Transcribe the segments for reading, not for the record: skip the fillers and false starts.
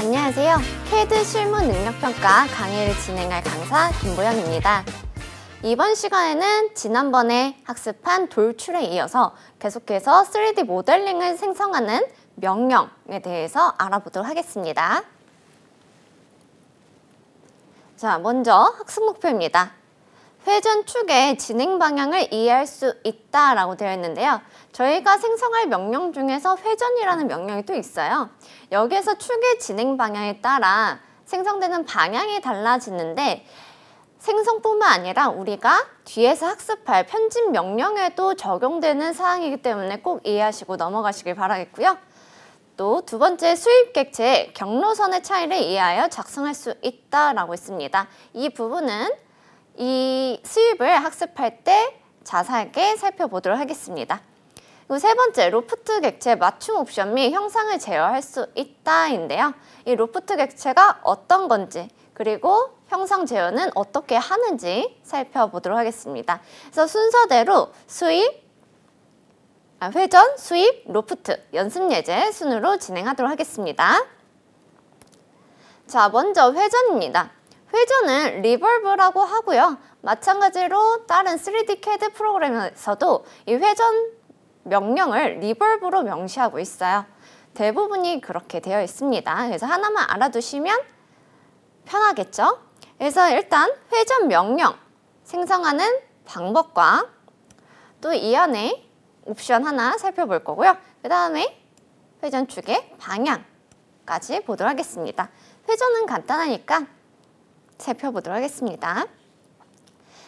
안녕하세요. CAD 실무 능력평가 강의를 진행할 강사 김보영입니다. 이번 시간에는 지난번에 학습한 돌출에 이어서 계속해서 3D 모델링을 생성하는 명령에 대해서 알아보도록 하겠습니다. 자, 먼저 학습 목표입니다. 회전 축의 진행 방향을 이해할 수 있다라고 되어 있는데요. 저희가 생성할 명령 중에서 회전이라는 명령이 또 있어요. 여기에서 축의 진행 방향에 따라 생성되는 방향이 달라지는데 생성뿐만 아니라 우리가 뒤에서 학습할 편집 명령에도 적용되는 사항이기 때문에 꼭 이해하시고 넘어가시길 바라겠고요. 또 두 번째, 수입 객체의 경로선의 차이를 이해하여 작성할 수 있다라고 있습니다. 이 부분은 이 수입을 학습할 때 자세하게 살펴보도록 하겠습니다. 그리고 세 번째, 로프트 객체 맞춤 옵션 및 형상을 제어할 수 있다인데요. 이 로프트 객체가 어떤 건지 그리고 형상 제어는 어떻게 하는지 살펴보도록 하겠습니다. 그래서 순서대로 회전, 수입, 로프트, 연습 예제 순으로 진행하도록 하겠습니다. 자, 먼저 회전입니다. 회전은 리볼브라고 하고요. 마찬가지로 다른 3D CAD 프로그램에서도 이 회전 명령을 리볼브로 명시하고 있어요. 대부분이 그렇게 되어 있습니다. 그래서 하나만 알아두시면 편하겠죠? 그래서 일단 회전 명령 생성하는 방법과 또 이 안에 옵션 하나 살펴볼 거고요. 그 다음에 회전 축의 방향까지 보도록 하겠습니다. 회전은 간단하니까 살펴보도록 하겠습니다.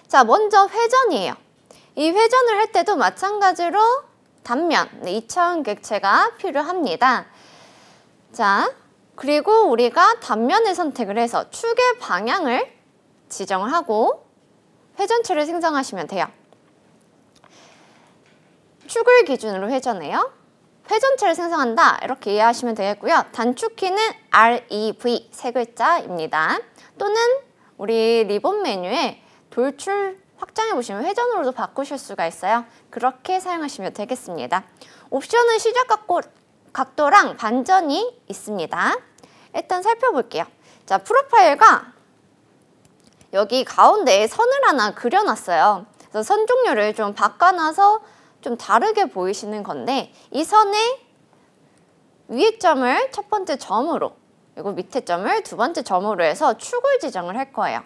자, 먼저 회전이에요. 이 회전을 할 때도 마찬가지로 단면, 2차원 객체가 필요합니다. 자, 그리고 우리가 단면을 선택을 해서 축의 방향을 지정을 하고 회전체를 생성하시면 돼요. 축을 기준으로 회전해요. 회전체를 생성한다 이렇게 이해하시면 되겠고요. 단축키는 REV 세 글자입니다. 또는 우리 리본 메뉴에 돌출 확장해 보시면 회전으로도 바꾸실 수가 있어요. 그렇게 사용하시면 되겠습니다. 옵션은 시작 각도랑 반전이 있습니다. 일단 살펴볼게요. 자, 프로파일과 여기 가운데에 선을 하나 그려놨어요. 그래서 선 종류를 좀 바꿔놔서 좀 다르게 보이시는 건데 이 선의 위에 점을 첫 번째 점으로 그리고 밑에 점을 두 번째 점으로 해서 축을 지정을 할 거예요.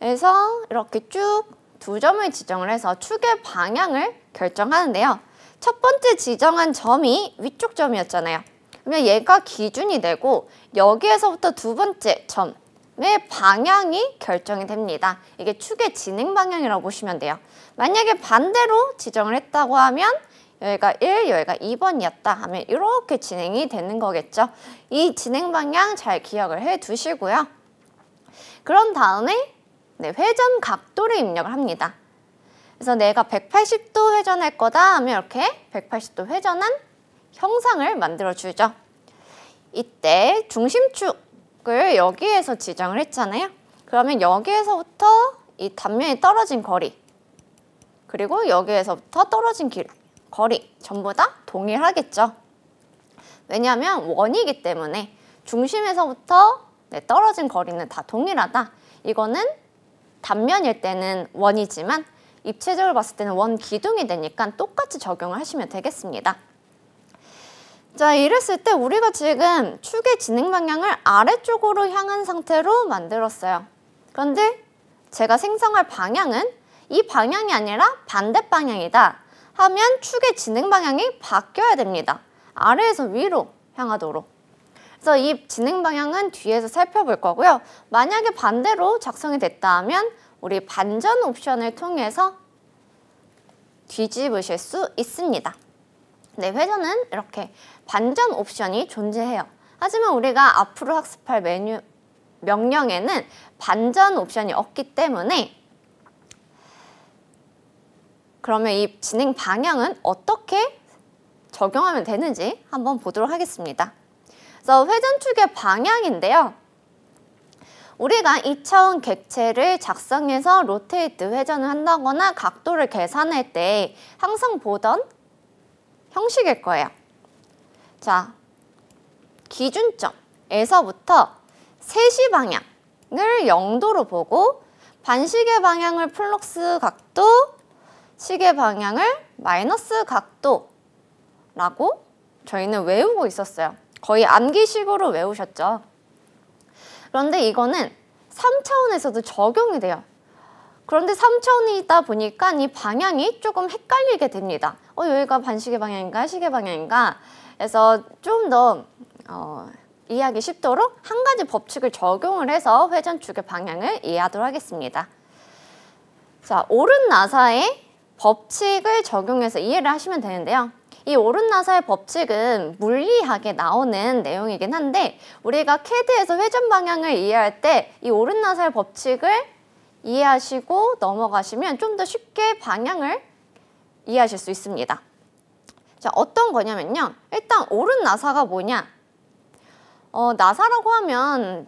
그래서 이렇게 쭉 두 점을 지정을 해서 축의 방향을 결정하는데요. 첫 번째 지정한 점이 위쪽 점이었잖아요. 그러면 얘가 기준이 되고 여기에서부터 두 번째 점의 방향이 결정이 됩니다. 이게 축의 진행 방향이라고 보시면 돼요. 만약에 반대로 지정을 했다고 하면 여기가 1, 여기가 2번이었다 하면 이렇게 진행이 되는 거겠죠. 이 진행 방향 잘 기억을 해 두시고요. 그런 다음에 회전 각도를 입력을 합니다. 그래서 내가 180도 회전할 거다 하면 이렇게 180도 회전한 형상을 만들어 주죠. 이때 중심축을 여기에서 지정을 했잖아요. 그러면 여기에서부터 이 단면이 떨어진 거리 그리고 여기에서부터 떨어진 거리 전부 다 동일하겠죠. 왜냐하면 원이기 때문에 중심에서부터 떨어진 거리는 다 동일하다. 이거는 단면일 때는 원이지만 입체적으로 봤을 때는 원 기둥이 되니까 똑같이 적용을 하시면 되겠습니다. 자, 이랬을 때 우리가 지금 축의 진행 방향을 아래쪽으로 향한 상태로 만들었어요. 그런데 제가 생성할 방향은 이 방향이 아니라 반대 방향이다 하면 축의 진행 방향이 바뀌어야 됩니다. 아래에서 위로 향하도록. 그래서 이 진행 방향은 뒤에서 살펴볼 거고요. 만약에 반대로 작성이 됐다 하면 우리 반전 옵션을 통해서 뒤집으실 수 있습니다. 네, 회전은 이렇게 반전 옵션이 존재해요. 하지만 우리가 앞으로 학습할 명령에는 반전 옵션이 없기 때문에 그러면 이 진행 방향은 어떻게 적용하면 되는지 한번 보도록 하겠습니다. 그래서 회전축의 방향인데요. 우리가 2차원 객체를 작성해서 로테이트 회전을 한다거나 각도를 계산할 때 항상 보던 형식일 거예요. 자, 기준점, 방향에서부터 세시 방향을 0도로 보고 반시계 방향을 플러스 각도, 시계 방향을 마이너스 각도라고 저희는 외우고 있었어요. 거의 암기식으로 외우셨죠. 그런데 이거는 3차원에서도 적용이 돼요. 그런데 3차원이다 보니까 이 방향이 조금 헷갈리게 됩니다. 여기가 반시계 방향인가 시계 방향인가 해서 좀 더 이해하기 쉽도록 한 가지 법칙을 적용을 해서 회전축의 방향을 이해하도록 하겠습니다. 자, 오른나사의 법칙을 적용해서 이해를 하시면 되는데요. 이 오른나사의 법칙은 물리학에 나오는 내용이긴 한데 우리가 CAD에서 회전 방향을 이해할 때 이 오른나사의 법칙을 이해하시고 넘어가시면 좀 더 쉽게 방향을 이해하실 수 있습니다. 자, 어떤 거냐면요. 일단 오른나사가 뭐냐? 나사라고 하면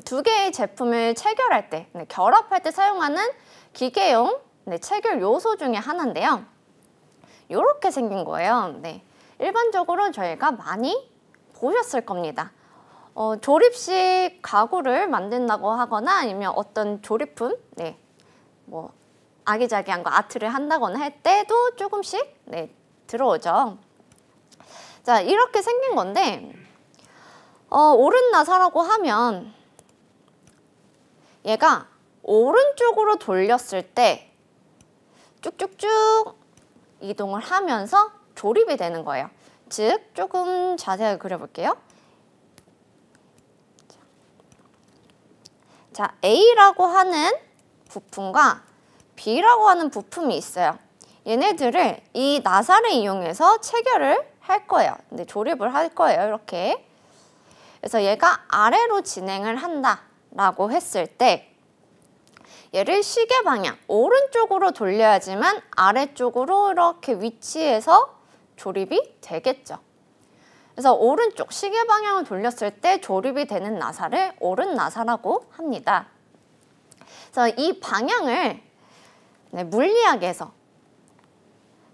두 개의 제품을 체결할 때, 결합할 때 사용하는 기계용 체결 요소 중에 하나인데요. 이렇게 생긴 거예요. 일반적으로 저희가 많이 보셨을 겁니다. 조립식 가구를 만든다고 하거나 아니면 어떤 조립품, 뭐 아기자기한 거 아트를 한다거나 할 때도 조금씩 들어오죠. 자, 이렇게 생긴 건데 오른나사라고 하면 얘가 오른쪽으로 돌렸을 때 쭉쭉쭉 이동을 하면서 조립이 되는 거예요. 즉, 조금 자세하게 그려볼게요. 자, A라고 하는 부품과 B라고 하는 부품이 있어요. 얘네들을 이 나사를 이용해서 체결을 할 거예요. 조립을 할 거예요. 이렇게. 그래서 얘가 아래로 진행을 한다라고 했을 때 얘를 시계 방향, 오른쪽으로 돌려야지만 아래쪽으로 이렇게 위치해서 조립이 되겠죠. 그래서 오른쪽 시계 방향을 돌렸을 때 조립이 되는 나사를 오른나사라고 합니다. 그래서 이 방향을 물리학에서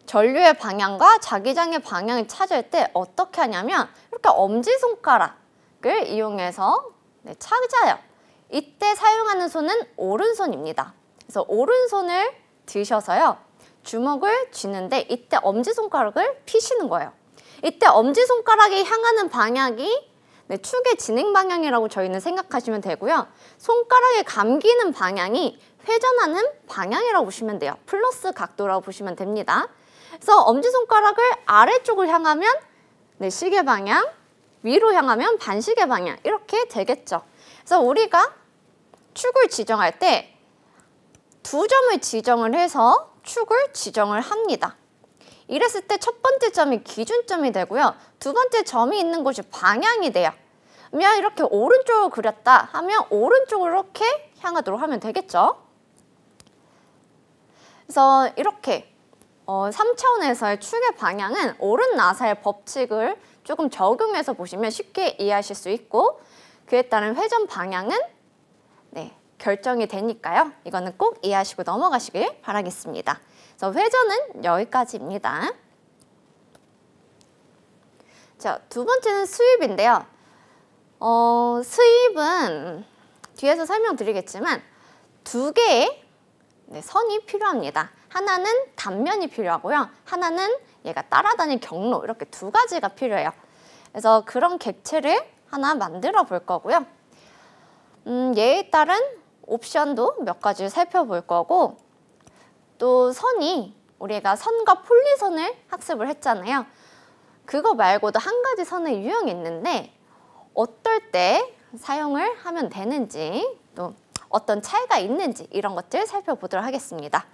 전류의 방향과 자기장의 방향을 찾을 때 어떻게 하냐면 이렇게 엄지손가락을 이용해서 찾아요. 이때 사용하는 손은 오른손입니다. 그래서 오른손을 드셔서요. 주먹을 쥐는데 이때 엄지손가락을 피시는 거예요. 이때 엄지손가락이 향하는 방향이 축의 진행 방향이라고 저희는 생각하시면 되고요. 손가락에 감기는 방향이 회전하는 방향이라고 보시면 돼요. 플러스 각도라고 보시면 됩니다. 그래서 엄지손가락을 아래쪽을 향하면 시계 방향, 위로 향하면 반시계 방향 이렇게 되겠죠. 그래서 우리가 축을 지정할 때 두 점을 지정을 해서 축을 지정을 합니다. 이랬을 때 첫 번째 점이 기준점이 되고요. 두 번째 점이 있는 곳이 방향이 돼요. 그러면 이렇게 오른쪽으로 그렸다 하면 오른쪽으로 이렇게 향하도록 하면 되겠죠. 그래서 이렇게 3차원에서의 축의 방향은 오른나사의 법칙을 조금 적용해서 보시면 쉽게 이해하실 수 있고 그에 따른 회전 방향은 결정이 되니까요. 이거는 꼭 이해하시고 넘어가시길 바라겠습니다. 그래서 회전은 여기까지입니다. 자, 두 번째는 스윕인데요. 스윕은 뒤에서 설명드리겠지만 두 개의 선이 필요합니다. 하나는 단면이 필요하고요. 하나는 얘가 따라다니는 경로 이렇게 두 가지가 필요해요. 그래서 그런 객체를 하나 만들어 볼 거고요. 얘에 따른 옵션도 몇 가지 살펴볼 거고 또 선이 우리가 선과 폴리선을 학습을 했잖아요. 그거 말고도 한 가지 선의 유형이 있는데 어떨 때 사용을 하면 되는지 또 어떤 차이가 있는지 이런 것들 살펴보도록 하겠습니다.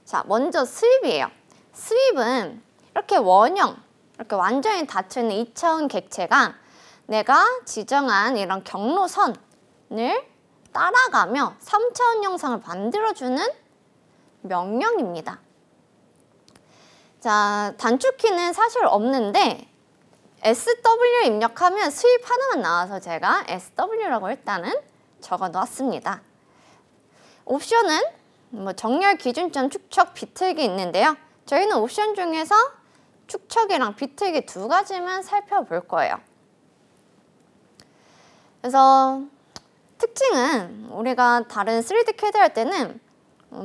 자, 먼저 스윕이에요. 스윕은 이렇게 원형, 이렇게 완전히 닫혀있는 2차원 객체가 내가 지정한 이런 경로선을 따라가며 3차원 형상을 만들어주는 명령입니다. 자, 단축키는 사실 없는데 SW 입력하면 스윕 하나만 나와서 제가 SW라고 일단은 적어 놓았습니다. 옵션은 정렬 기준점 축척 비틀기 있는데요. 저희는 옵션 중에서 축척이랑 비틀기 두 가지만 살펴볼 거예요. 그래서 특징은 우리가 다른 3D CAD 할 때는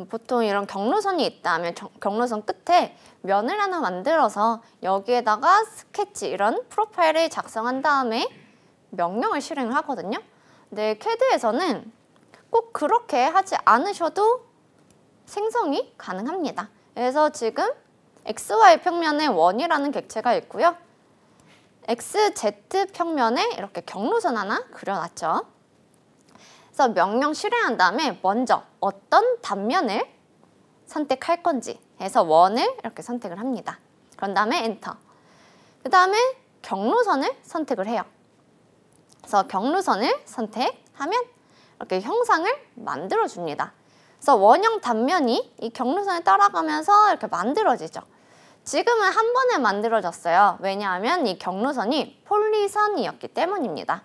보통 이런 경로선이 있다면 경로선 끝에 면을 하나 만들어서 여기에다가 스케치 이런 프로파일을 작성한 다음에 명령을 실행을 하거든요. 근데 CAD에서는 꼭 그렇게 하지 않으셔도 생성이 가능합니다. 그래서 지금 XY 평면에 원이라는 객체가 있고요. XZ 평면에 이렇게 경로선 하나 그려놨죠. 그래서 명령 실행한 다음에 먼저 어떤 단면을 선택할 건지 해서 원을 이렇게 선택을 합니다. 그런 다음에 엔터. 그 다음에 경로선을 선택을 해요. 그래서 경로선을 선택하면 이렇게 형상을 만들어 줍니다. 그래서 원형 단면이 이 경로선에 따라가면서 이렇게 만들어지죠. 지금은 한 번에 만들어졌어요. 왜냐하면 이 경로선이 폴리선이었기 때문입니다.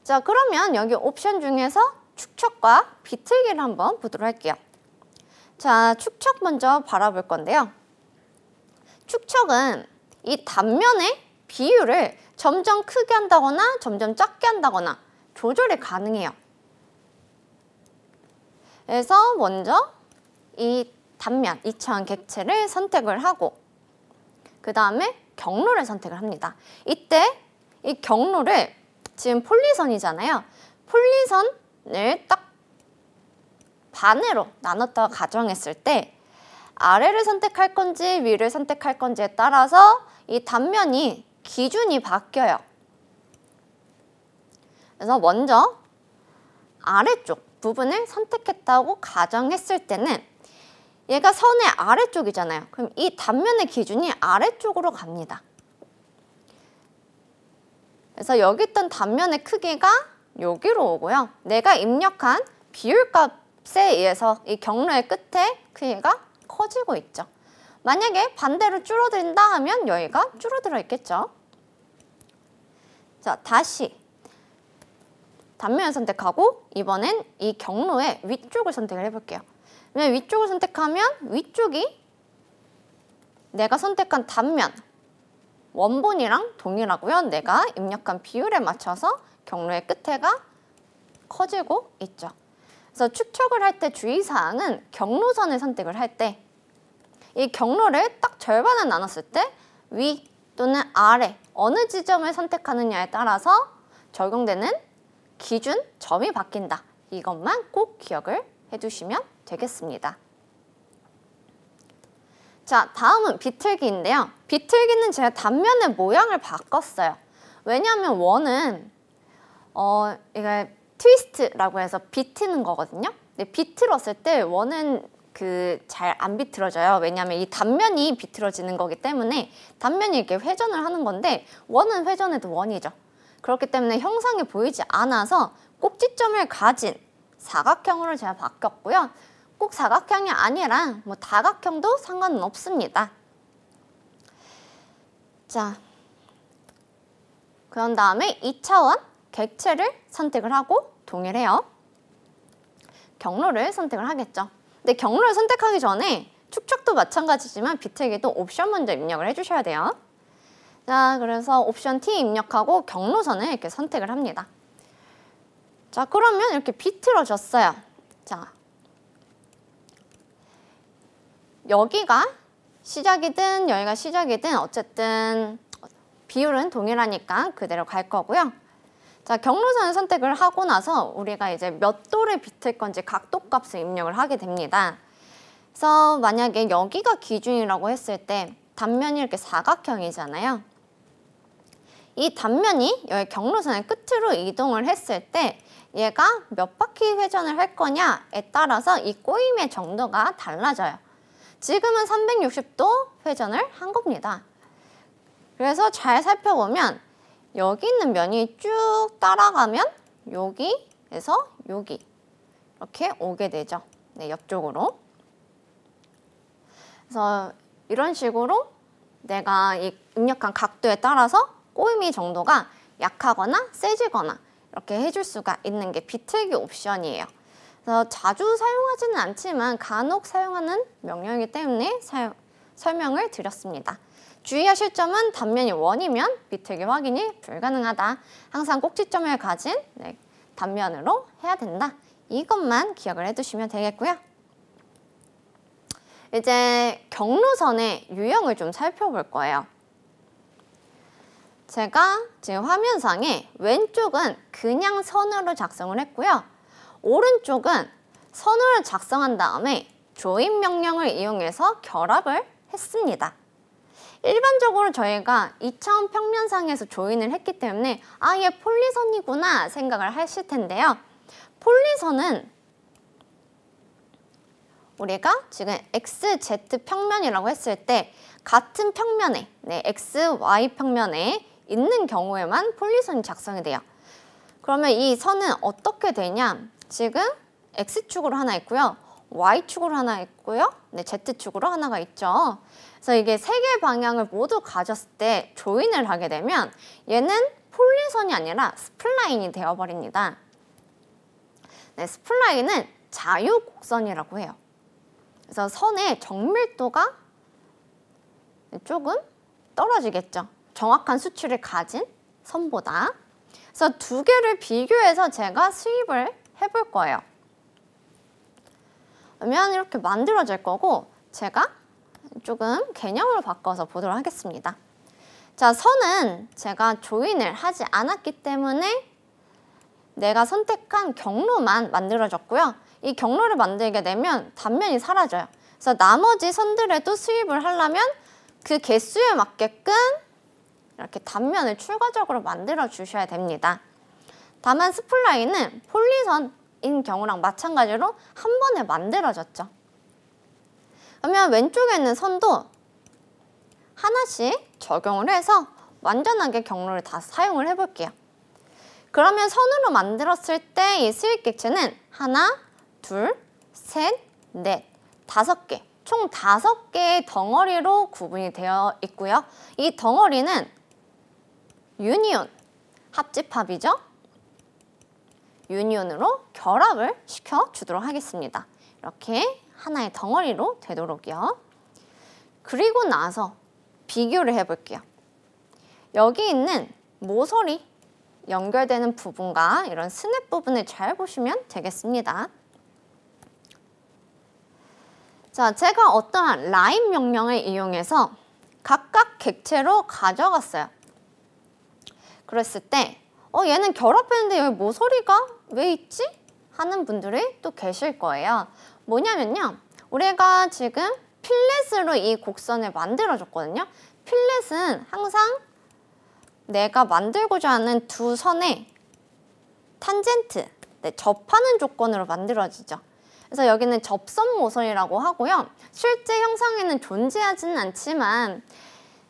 자, 그러면 여기 옵션 중에서 축척과 비틀기를 한번 보도록 할게요. 자, 축척 먼저 바라볼 건데요. 축척은 이 단면의 비율을 점점 크게 한다거나 점점 작게 한다거나 조절이 가능해요. 그래서 먼저 이 단면, 2차원 객체를 선택을 하고 그 다음에 경로를 선택을 합니다. 이때 이 경로를 지금 폴리선이잖아요. 폴리선을 딱 반으로 나눴다가 가정했을 때 아래를 선택할 건지 위를 선택할 건지에 따라서 이 단면이 기준이 바뀌어요. 그래서 먼저 아래쪽 부분을 선택했다고 가정했을 때는 얘가 선의 아래쪽이잖아요. 그럼 이 단면의 기준이 아래쪽으로 갑니다. 그래서 여기 있던 단면의 크기가 여기로 오고요. 내가 입력한 비율값에 의해서 이 경로의 끝에 크기가 커지고 있죠. 만약에 반대로 줄어든다 하면 여기가 줄어들어 있겠죠. 자, 다시 단면을 선택하고 이번엔 이 경로의 위쪽을 선택을 해볼게요. 왜냐면 위쪽을 선택하면 위쪽이 내가 선택한 단면 원본이랑 동일하고요. 내가 입력한 비율에 맞춰서 경로의 끝에가 커지고 있죠. 그래서 축척을 할 때 주의사항은 경로선을 선택을 할 때 이 경로를 딱 절반에 나눴을 때 위 또는 아래 어느 지점을 선택하느냐에 따라서 적용되는 기준 점이 바뀐다. 이것만 꼭 기억을 해두시면 되겠습니다. 자, 다음은 비틀기인데요. 비틀기는 제가 단면의 모양을 바꿨어요. 왜냐하면 원은 이게 트위스트라고 해서 비트는 거거든요. 근데 비틀었을 때 원은 잘 안 비틀어져요. 왜냐하면 이 단면이 비틀어지는 거기 때문에 단면이 이렇게 회전을 하는 건데 원은 회전해도 원이죠. 그렇기 때문에 형상이 보이지 않아서 꼭지점을 가진 사각형으로 제가 바꿨고요. 꼭 사각형이 아니라 뭐 다각형도 상관은 없습니다. 자, 그런 다음에 2차원 객체를 선택을 하고 동일해요. 경로를 선택을 하겠죠. 근데 경로를 선택하기 전에 축척도 마찬가지지만 비틀기도 옵션 먼저 입력을 해주셔야 돼요. 자, 그래서 옵션 T 입력하고 경로선을 이렇게 선택을 합니다. 자, 그러면 이렇게 비틀어졌어요. 자, 여기가 시작이든 여기가 시작이든 어쨌든 비율은 동일하니까 그대로 갈 거고요. 자, 경로선을 선택을 하고 나서 우리가 이제 몇 도를 비틀 건지 각도 값을 입력을 하게 됩니다. 그래서 만약에 여기가 기준이라고 했을 때 단면이 이렇게 사각형이잖아요. 이 단면이 여기 경로선의 끝으로 이동을 했을 때 얘가 몇 바퀴 회전을 할 거냐에 따라서 이 꼬임의 정도가 달라져요. 지금은 360도 회전을 한 겁니다. 그래서 잘 살펴보면 여기 있는 면이 쭉 따라가면 여기에서 여기 이렇게 오게 되죠. 네, 옆쪽으로. 그래서 이런 식으로 내가 이 입력한 각도에 따라서 꼬임이 정도가 약하거나 세지거나 이렇게 해줄 수가 있는 게 비틀기 옵션이에요. 그래서 자주 사용하지는 않지만 간혹 사용하는 명령이기 때문에 설명을 드렸습니다. 주의하실 점은 단면이 원이면 비틀기 확인이 불가능하다. 항상 꼭지점을 가진 단면으로 해야 된다. 이것만 기억을 해두시면 되겠고요. 이제 경로선의 유형을 좀 살펴볼 거예요. 제가 지금 화면상에 왼쪽은 그냥 선으로 작성을 했고요. 오른쪽은 선으로 작성한 다음에 조인 명령을 이용해서 결합을 했습니다. 일반적으로 저희가 2차원 평면상에서 조인을 했기 때문에 얘 폴리선이구나 생각을 하실 텐데요. 폴리선은 우리가 지금 XZ 평면이라고 했을 때 같은 평면에, XY 평면에 있는 경우에만 폴리선이 작성이 돼요. 그러면 이 선은 어떻게 되냐? 지금 X축으로 하나 있고요. Y축으로 하나 있고요. Z축으로 하나가 있죠. 그래서 이게 세 개의 방향을 모두 가졌을 때 조인을 하게 되면 얘는 폴리선이 아니라 스플라인이 되어버립니다. 스플라인은 자유곡선이라고 해요. 그래서 선의 정밀도가 조금 떨어지겠죠. 정확한 수치를 가진 선보다. 그래서 두 개를 비교해서 제가 수입을 해볼 거예요. 그러면 이렇게 만들어질 거고 제가 조금 개념을 바꿔서 보도록 하겠습니다. 자, 선은 제가 조인을 하지 않았기 때문에 내가 선택한 경로만 만들어졌고요. 이 경로를 만들게 되면 단면이 사라져요. 그래서 나머지 선들에도 수입을 하려면 그 개수에 맞게끔 이렇게 단면을 추가적으로 만들어 주셔야 됩니다. 다만 스플라인은 폴리선인 경우랑 마찬가지로 한 번에 만들어졌죠. 그러면 왼쪽에 있는 선도 하나씩 적용을 해서 완전하게 경로를 다 사용을 해볼게요. 그러면 선으로 만들었을 때 이 수입 객체는 하나, 둘, 셋, 넷, 5개, 총 5개의 덩어리로 구분이 되어 있고요. 이 덩어리는 유니온, 합집합이죠. 유니온으로 결합을 시켜주도록 하겠습니다. 이렇게 하나의 덩어리로 되도록요. 그리고 나서 비교를 해볼게요. 여기 있는 모서리 연결되는 부분과 이런 스냅 부분을 잘 보시면 되겠습니다. 자, 제가 어떠한 라인 명령을 이용해서 각각 객체로 가져갔어요. 그랬을 때 얘는 결합했는데 여기 모서리가 왜 있지? 하는 분들이 또 계실 거예요. 뭐냐면요. 우리가 지금 필렛으로 이 곡선을 만들어줬거든요. 필렛은 항상 내가 만들고자 하는 두 선의 탄젠트, 접하는 조건으로 만들어지죠. 그래서 여기는 접선 모서리라고 하고요. 실제 형상에는 존재하지는 않지만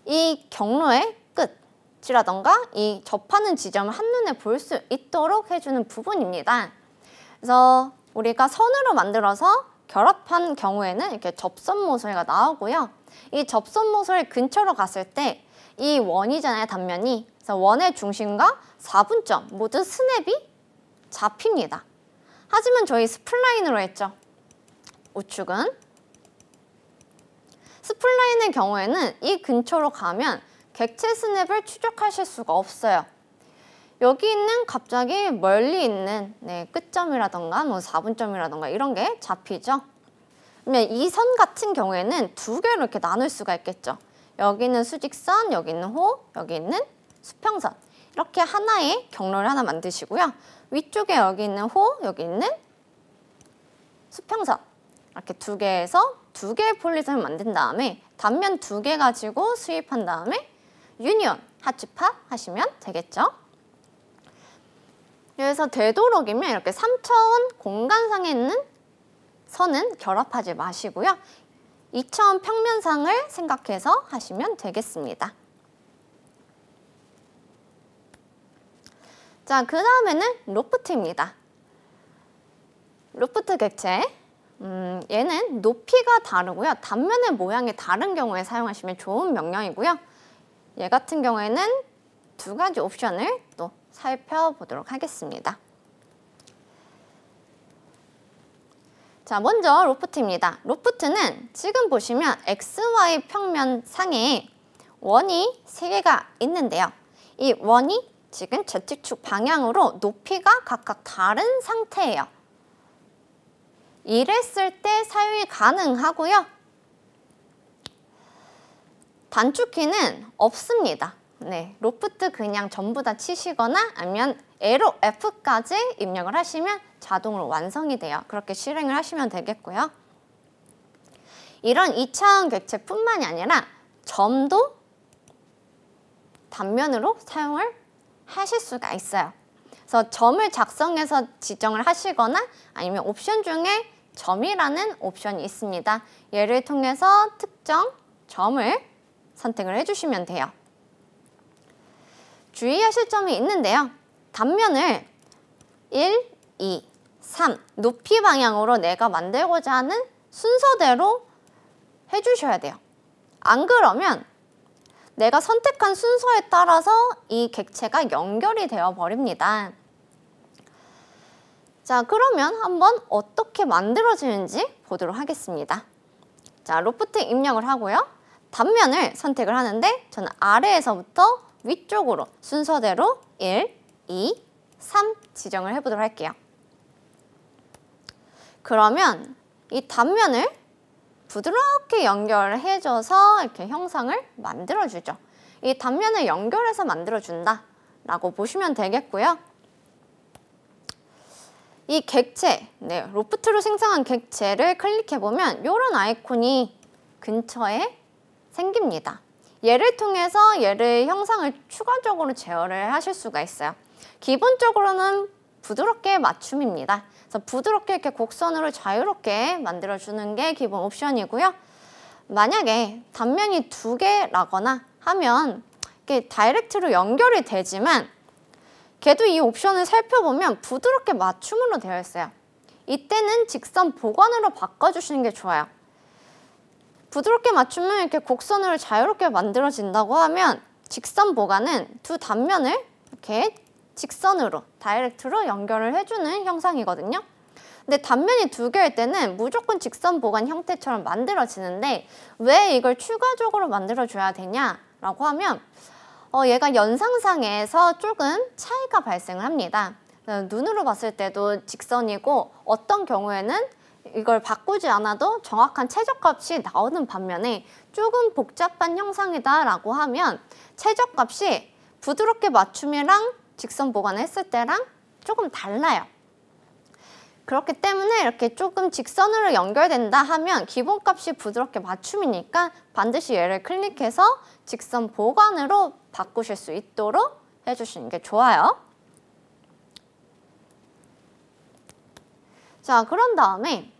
이 경로의 끝이라던가 이 접하는 지점을 한눈에 볼 수 있도록 해주는 부분입니다. 그래서 우리가 선으로 만들어서 결합한 경우에는 이렇게 접선 모서리가 나오고요. 이 접선 모서리 근처로 갔을 때 이 원이잖아요, 단면이. 그래서 원의 중심과 4분점 모두 스냅이 잡힙니다. 하지만 저희 스플라인으로 했죠. 우측은. 스플라인의 경우에는 이 근처로 가면 객체 스냅을 추적하실 수가 없어요. 여기 있는 갑자기 멀리 있는 끝점이라던가 4분점이라던가 이런 게 잡히죠. 그러면 이 선 같은 경우에는 두 개로 이렇게 나눌 수가 있겠죠. 여기 있는 수직선, 여기 있는 호, 여기 있는 수평선. 이렇게 하나의 경로를 하나 만드시고요. 위쪽에 여기 있는 호, 여기 있는 수평선. 이렇게 두 개에서 두 개의 폴리선을 만든 다음에 단면 두 개 가지고 수입한 다음에 유니온, 합집합 하시면 되겠죠. 그래서 되도록이면 이렇게 3차원 공간상에 있는 선은 결합하지 마시고요. 2차원 평면상을 생각해서 하시면 되겠습니다. 자, 그 다음에는 로프트입니다. 로프트 객체. 얘는 높이가 다르고요. 단면의 모양이 다른 경우에 사용하시면 좋은 명령이고요. 얘 같은 경우에는 두 가지 옵션을 또 살펴보도록 하겠습니다. 자, 먼저 로프트입니다. 로프트는 지금 보시면 XY 평면 상에 원이 3개가 있는데요. 이 원이 지금 Z축 방향으로 높이가 각각 다른 상태예요. 이랬을 때 사용이 가능하고요. 단축키는 없습니다. 네, 로프트 그냥 전부 다 치시거나 아니면 에로 F까지 입력을 하시면 자동으로 완성이 돼요. 그렇게 실행을 하시면 되겠고요. 이런 2차원 객체뿐만이 아니라 점도 단면으로 사용을 하실 수가 있어요. 그래서 점을 작성해서 지정을 하시거나 아니면 옵션 중에 점이라는 옵션이 있습니다. 얘를 통해서 특정 점을 선택을 해주시면 돼요. 주의하실 점이 있는데요. 단면을 1, 2, 3 높이 방향으로 내가 만들고자 하는 순서대로 해주셔야 돼요. 안 그러면 내가 선택한 순서에 따라서 이 객체가 연결이 되어 버립니다. 자, 그러면 한번 어떻게 만들어지는지 보도록 하겠습니다. 자, 로프트 입력을 하고요. 단면을 선택을 하는데 저는 아래에서부터 위쪽으로 순서대로 1, 2, 3 지정을 해보도록 할게요. 그러면 이 단면을 부드럽게 연결해줘서 이렇게 형상을 만들어주죠. 이 단면을 연결해서 만들어준다 라고 보시면 되겠고요. 이 객체, 네, 로프트로 생성한 객체를 클릭해보면 이런 아이콘이 근처에 생깁니다. 얘를 통해서 얘를 형상을 추가적으로 제어를 하실 수가 있어요. 기본적으로는 부드럽게 맞춤입니다. 그래서 부드럽게 이렇게 곡선으로 자유롭게 만들어주는 게 기본 옵션이고요. 만약에 단면이 2개라거나 하면 이렇게 다이렉트로 연결이 되지만 걔도 이 옵션을 살펴보면 부드럽게 맞춤으로 되어 있어요. 이때는 직선 보관으로 바꿔주시는 게 좋아요. 부드럽게 맞추면 이렇게 곡선으로 자유롭게 만들어진다고 하면 직선 보관은 두 단면을 이렇게 직선으로, 다이렉트로 연결을 해주는 형상이거든요. 근데 단면이 2개일 때는 무조건 직선 보관 형태처럼 만들어지는데 왜 이걸 추가적으로 만들어줘야 되냐라고 하면 얘가 연상상에서 조금 차이가 발생을 합니다. 눈으로 봤을 때도 직선이고 어떤 경우에는 이걸 바꾸지 않아도 정확한 최저값이 나오는 반면에 조금 복잡한 형상이다 라고 하면 최저값이 부드럽게 맞춤이랑 직선 보관을 했을 때랑 조금 달라요. 그렇기 때문에 이렇게 조금 직선으로 연결된다 하면 기본값이 부드럽게 맞춤이니까 반드시 얘를 클릭해서 직선 보관으로 바꾸실 수 있도록 해주시는 게 좋아요. 자, 그런 다음에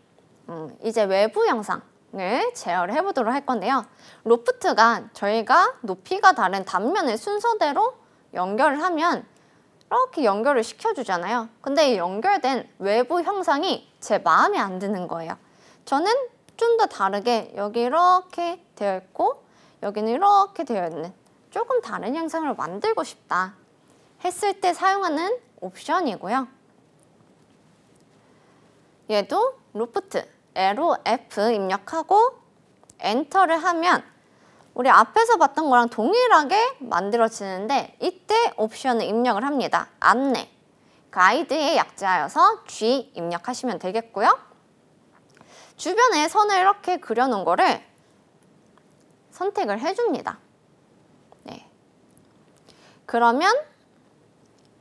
이제 외부 형상을 제어를 해보도록 할 건데요. 로프트가 저희가 높이가 다른 단면을 순서대로 연결을 하면 이렇게 연결을 시켜주잖아요. 근데 이 연결된 외부 형상이 제 마음에 안 드는 거예요. 저는 좀 더 다르게 여기 이렇게 되어 있고 여기는 이렇게 되어 있는 조금 다른 형상을 만들고 싶다 했을 때 사용하는 옵션이고요. 얘도 로프트 에로 F 입력하고 엔터를 하면 우리 앞에서 봤던 거랑 동일하게 만들어지는데 이때 옵션을 입력을 합니다. 안내, 가이드의 약자여서 G 입력하시면 되겠고요. 주변에 선을 이렇게 그려놓은 거를 선택을 해줍니다. 네. 그러면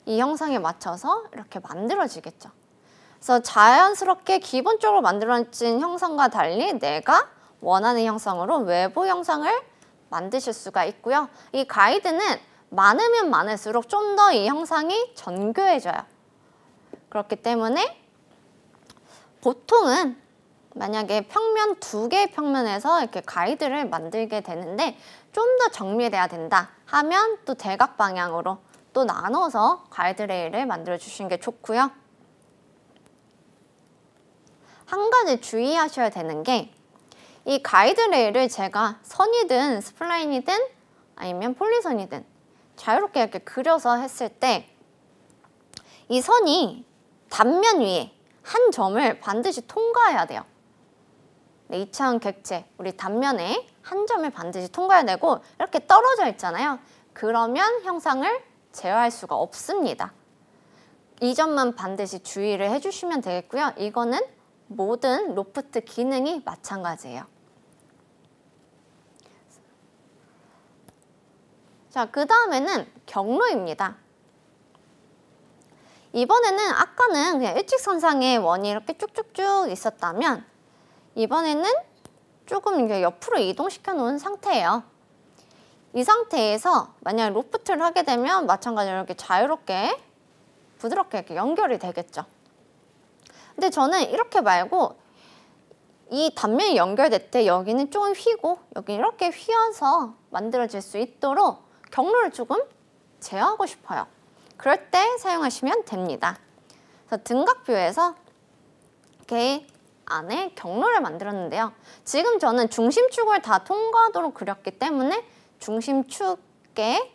이 형상에 맞춰서 이렇게 만들어지겠죠. 그래서 자연스럽게 기본적으로 만들어진 형상과 달리 내가 원하는 형상으로 외부 형상을 만드실 수가 있고요. 이 가이드는 많으면 많을수록 좀 더 이 형상이 정교해져요. 그렇기 때문에 보통은 만약에 평면 2개의 평면에서 이렇게 가이드를 만들게 되는데 좀 더 정밀해야 된다 하면 또 대각 방향으로 또 나눠서 가이드 레일을 만들어 주시는 게 좋고요. 한 가지 주의하셔야 되는 게 이 가이드 레일을 제가 선이든 스플라인이든 아니면 폴리선이든 자유롭게 이렇게 그려서 했을 때 이 선이 단면 위에 한 점을 반드시 통과해야 돼요. 네, 2차원 객체, 우리 단면에 한 점을 반드시 통과해야 되고 이렇게 떨어져 있잖아요. 그러면 형상을 제어할 수가 없습니다. 이 점만 반드시 주의를 해주시면 되겠고요. 이거는 모든 로프트 기능이 마찬가지예요. 자, 그 다음에는 경로입니다. 이번에는 아까는 그냥 일직선상에 원이 이렇게 쭉쭉쭉 있었다면 이번에는 조금 이렇게 옆으로 이동시켜 놓은 상태예요. 이 상태에서 만약 로프트를 하게 되면 마찬가지로 이렇게 자유롭게 부드럽게 이렇게 연결이 되겠죠. 근데 저는 이렇게 말고 이 단면이 연결될 때 여기는 조금 휘고 여기는 이렇게 휘어서 만들어질 수 있도록 경로를 조금 제어하고 싶어요. 그럴 때 사용하시면 됩니다. 그래서 등각뷰에서 이렇게 안에 경로를 만들었는데요. 지금 저는 중심축을 다 통과하도록 그렸기 때문에 중심축에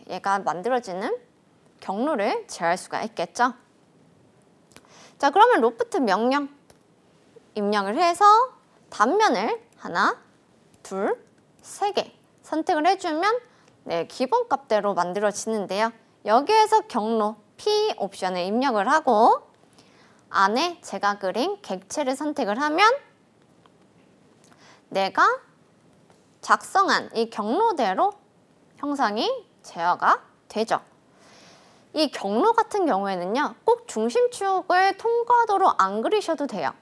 얘가 만들어지는 경로를 제어할 수가 있겠죠. 자, 그러면 로프트 명령 입력을 해서 단면을 하나, 둘, 세 개 선택을 해주면 기본 값대로 만들어지는데요. 여기에서 경로 P 옵션을 입력을 하고 안에 제가 그린 객체를 선택을 하면 내가 작성한 이 경로대로 형상이 제어가 되죠. 이 경로 같은 경우에는요, 꼭 중심축을 통과하도록 안 그리셔도 돼요.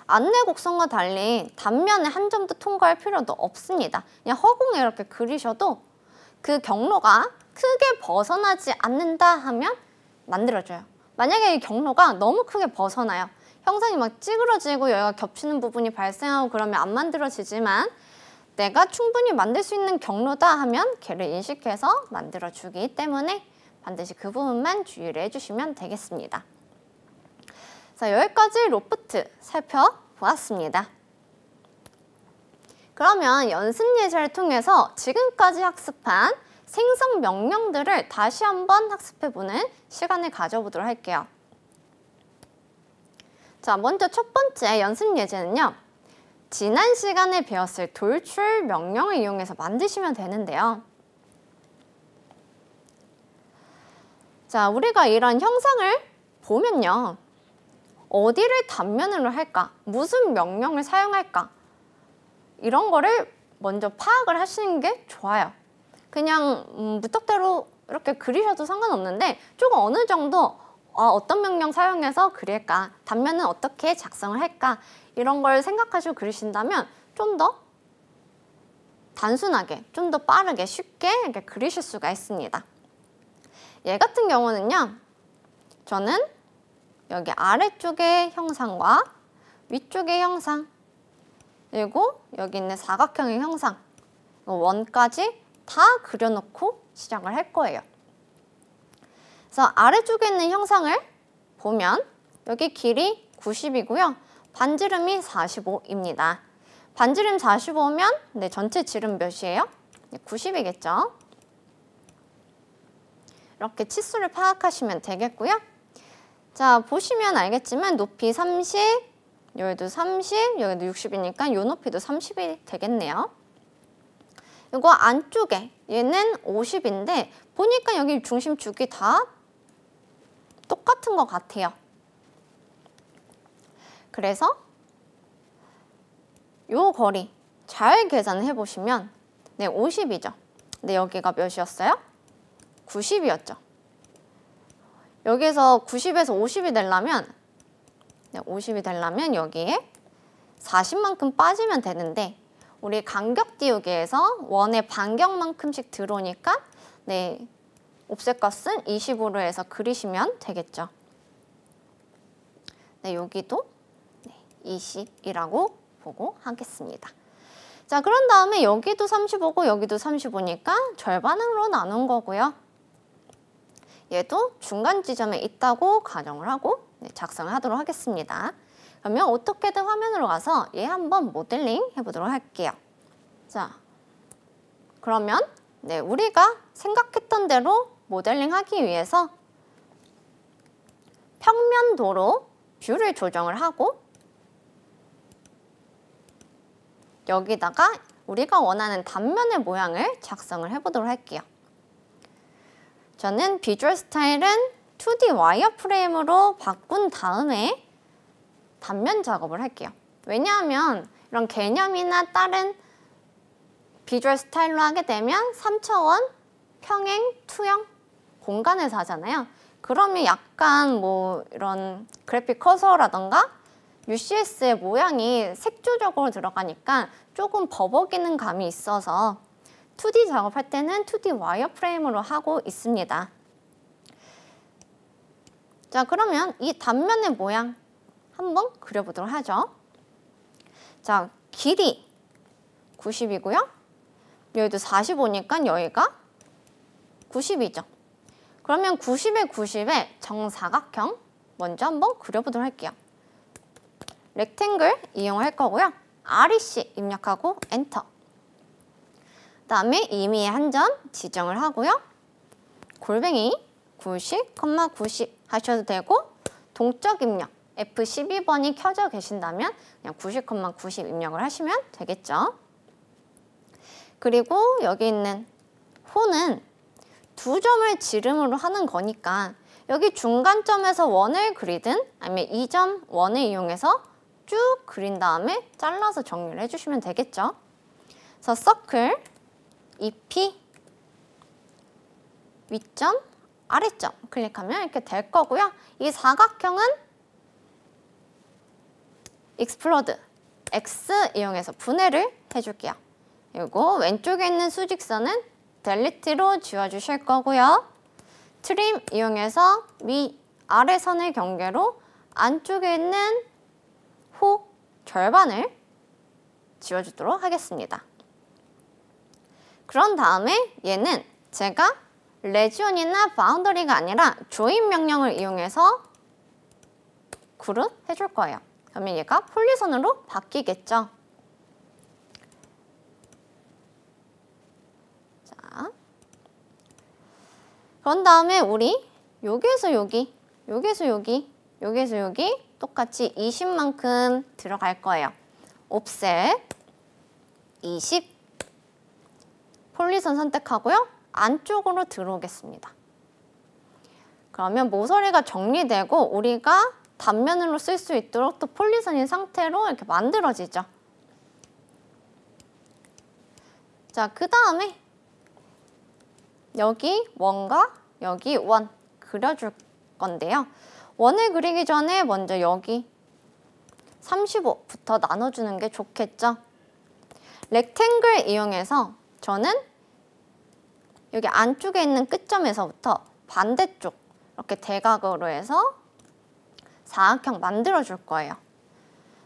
안내 곡선과 달리 단면에 한 점도 통과할 필요도 없습니다. 그냥 허공에 이렇게 그리셔도 그 경로가 크게 벗어나지 않는다 하면 만들어줘요. 만약에 이 경로가 너무 크게 벗어나요. 형상이 막 찌그러지고 여기가 겹치는 부분이 발생하고 그러면 안 만들어지지만 내가 충분히 만들 수 있는 경로다 하면 걔를 인식해서 만들어주기 때문에 반드시 그 부분만 주의를 해주시면 되겠습니다. 자, 여기까지 로프트 살펴보았습니다. 그러면 연습 예제를 통해서 지금까지 학습한 생성 명령들을 다시 한번 학습해보는 시간을 가져보도록 할게요. 자, 먼저 첫 번째 연습 예제는요. 지난 시간에 배웠을 돌출 명령을 이용해서 만드시면 되는데요. 자, 우리가 이런 형상을 보면요. 어디를 단면으로 할까? 무슨 명령을 사용할까? 이런 거를 먼저 파악을 하시는 게 좋아요. 그냥 무턱대로 이렇게 그리셔도 상관없는데 조금 어느 정도 어떤 명령 사용해서 그릴까? 단면은 어떻게 작성을 할까? 이런 걸 생각하시고 그리신다면 좀 더 단순하게, 좀 더 빠르게, 쉽게 이렇게 그리실 수가 있습니다. 얘 같은 경우는요. 저는 여기 아래쪽의 형상과 위쪽의 형상 그리고 여기 있는 사각형의 형상 원까지 다 그려놓고 시작을 할 거예요. 그래서 아래쪽에 있는 형상을 보면 여기 길이 90이고요. 반지름이 45입니다. 반지름 45면 전체 지름 몇이에요? 90이겠죠. 이렇게 치수를 파악하시면 되겠고요. 자, 보시면 알겠지만 높이 30, 여기도 30, 여기도 60이니까 이 높이도 30이 되겠네요. 이거 안쪽에 얘는 50인데 보니까 여기 중심축이 다 똑같은 것 같아요. 그래서 요 거리 잘 계산해 보시면 50이죠. 근데 여기가 몇이었어요? 90이었죠. 여기에서 90에서 50이 되려면 50이 되려면 여기에 40만큼 빠지면 되는데 우리 간격 띄우기에서 원의 반경만큼씩 들어오니까 옵셋 값은 20으로 해서 그리시면 되겠죠. 여기도 20이라고 보고 하겠습니다. 자, 그런 다음에 여기도 35고 여기도 35니까 절반으로 나눈 거고요. 얘도 중간 지점에 있다고 가정을 하고 작성을 하도록 하겠습니다. 그러면 어떻게든 화면으로 가서 얘 한번 모델링 해보도록 할게요. 자, 그러면 우리가 생각했던 대로 모델링 하기 위해서 평면도로 뷰를 조정을 하고 여기다가 우리가 원하는 단면의 모양을 작성을 해보도록 할게요. 저는 비주얼 스타일은 2D 와이어프레임으로 바꾼 다음에 단면 작업을 할게요. 왜냐하면 이런 개념이나 다른 비주얼 스타일로 하게 되면 3차원, 평행, 투영 공간에서 하잖아요. 그러면 약간 뭐 이런 그래픽 커서라던가 UCS의 모양이 색조적으로 들어가니까 조금 버벅이는 감이 있어서 2D 작업할 때는 2D 와이어프레임으로 하고 있습니다. 자, 그러면 이 단면의 모양 한번 그려보도록 하죠. 자, 길이 90이고요. 여기도 45니까 여기가 90이죠. 그러면 90에 90의 정사각형 먼저 한번 그려보도록 할게요. 렉탱글 이용할 거고요. REC 입력하고 엔터. 그 다음에 임의의 한 점 지정을 하고요. 골뱅이 90, 90 하셔도 되고 동적 입력 F12번이 켜져 계신다면 그냥 90, 90 입력을 하시면 되겠죠. 그리고 여기 있는 호는 두 점을 지름으로 하는 거니까 여기 중간점에서 원을 그리든 아니면 이 점 원을 이용해서 쭉 그린 다음에 잘라서 정리를 해주시면 되겠죠. 그래서 서클, EP, 윗점, 아래점 클릭하면 이렇게 될 거고요. 이 사각형은 익스플로드, X 이용해서 분해를 해줄게요. 그리고 왼쪽에 있는 수직선은 델리트로 지워주실 거고요. 트림 이용해서 위, 아래 선의 경계로 안쪽에 있는 호 절반을 지워주도록 하겠습니다. 그런 다음에 얘는 제가 레지온이나 바운더리가 아니라 조인 명령을 이용해서 그룹 해줄 거예요. 그러면 얘가 폴리선으로 바뀌겠죠. 자, 그런 다음에 우리 여기에서 여기, 여기에서 여기, 여기에서 여기 똑같이 20만큼 들어갈 거예요. 옵셋 20 폴리선 선택하고요. 안쪽으로 들어오겠습니다. 그러면 모서리가 정리되고 우리가 단면으로 쓸 수 있도록 또 폴리선인 상태로 이렇게 만들어지죠. 자, 그 다음에 여기 원과 여기 원 그려줄 건데요. 원을 그리기 전에 먼저 여기 35부터 나눠주는 게 좋겠죠. 렉탱글 이용해서 저는 여기 안쪽에 있는 끝점에서부터 반대쪽 이렇게 대각으로 해서 사각형 만들어줄 거예요.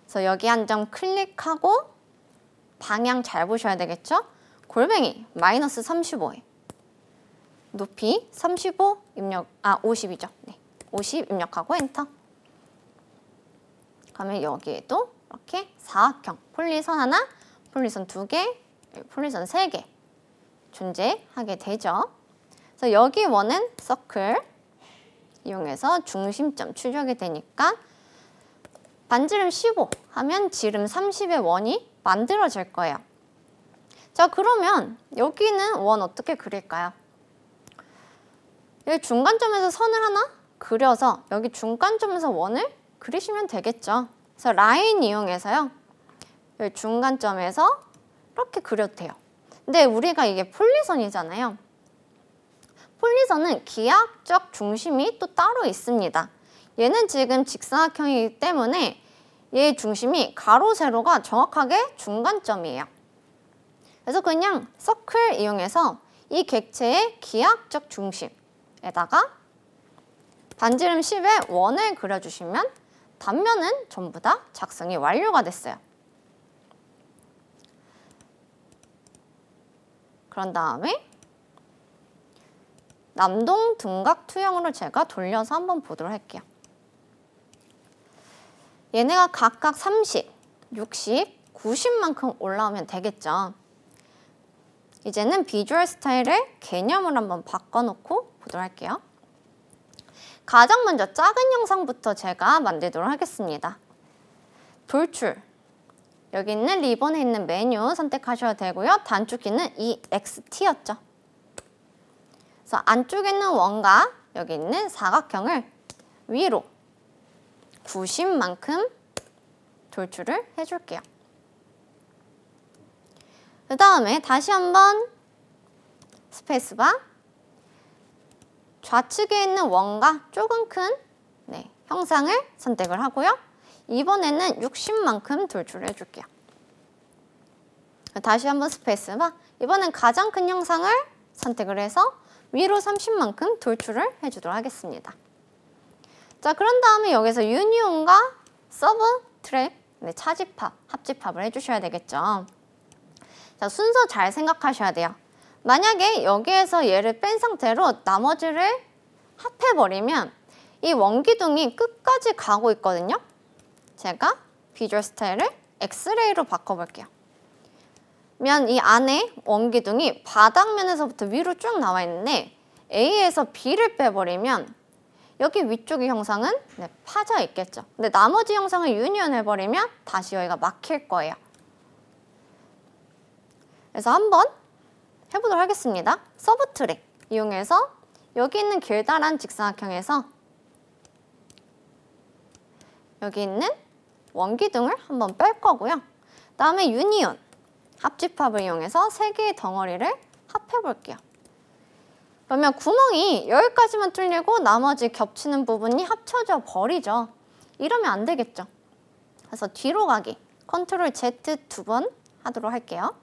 그래서 여기 한 점 클릭하고 방향 잘 보셔야 되겠죠? 골뱅이 마이너스 35에 높이 35 입력, 50이죠. 네, 50 입력하고 엔터. 그러면 여기에도 이렇게 사각형, 폴리선 하나, 폴리선 2개, 폴리선 3개 존재하게 되죠. 그래서 여기 원은 서클 이용해서 중심점 추적이 되니까 반지름 15 하면 지름 30의 원이 만들어질 거예요. 자, 그러면 여기는 원 어떻게 그릴까요? 여기 중간점에서 선을 하나 그려서 여기 중간점에서 원을 그리시면 되겠죠. 그래서 라인 이용해서요. 여기 중간점에서 이렇게 그려도 돼요. 근데 우리가 이게 폴리선이잖아요. 폴리선은 기하학적 중심이 또 따로 있습니다. 얘는 지금 직사각형이기 때문에 얘의 중심이 가로, 세로가 정확하게 중간점이에요. 그래서 그냥 서클 이용해서 이 객체의 기하학적 중심에다가 반지름 10의 원을 그려주시면 단면은 전부 다 작성이 완료가 됐어요. 그런 다음에 남동 등각 투영으로 제가 돌려서 한번 보도록 할게요. 얘네가 각각 30, 60, 90만큼 올라오면 되겠죠. 이제는 비주얼 스타일을 개념을 한번 바꿔놓고 보도록 할게요. 가장 먼저 작은 영상부터 제가 만들도록 하겠습니다. 돌출, 여기 있는 리본에 있는 메뉴 선택하셔도 되고요. 단축키는 EXT였죠. 그래서 안쪽에 있는 원과 여기 있는 사각형을 위로 90만큼 돌출을 해줄게요. 그 다음에 다시 한번 스페이스바, 좌측에 있는 원과 조금 큰 형상을 선택을 하고요. 이번에는 60만큼 돌출을 해줄게요. 다시 한번 스페이스바, 이번엔 가장 큰 형상을 선택을 해서 위로 30만큼 돌출을 해주도록 하겠습니다. 자, 그런 다음에 여기서 유니온과 서브 트랩, 차집합, 합집합을 해주셔야 되겠죠. 자, 순서 잘 생각하셔야 돼요. 만약에 여기에서 얘를 뺀 상태로 나머지를 합해버리면 이 원기둥이 끝까지 가고 있거든요. 제가 비주얼 스타일을 엑스레이로 바꿔볼게요. 그러면 이 안에 원기둥이 바닥면에서부터 위로 쭉 나와 있는데 A에서 B를 빼버리면 여기 위쪽의 형상은 파져 있겠죠. 근데 나머지 형상을 유니온 해버리면 다시 여기가 막힐 거예요. 그래서 한번 해보도록 하겠습니다. 서브 트랙 이용해서 여기 있는 길다란 직사각형에서 여기 있는 원기둥을 한번 뺄 거고요. 다음에 유니온, 합집합을 이용해서 세 개의 덩어리를 합해볼게요. 그러면 구멍이 여기까지만 뚫리고 나머지 겹치는 부분이 합쳐져 버리죠. 이러면 안 되겠죠. 그래서 뒤로 가기, 컨트롤 Z 2번 하도록 할게요.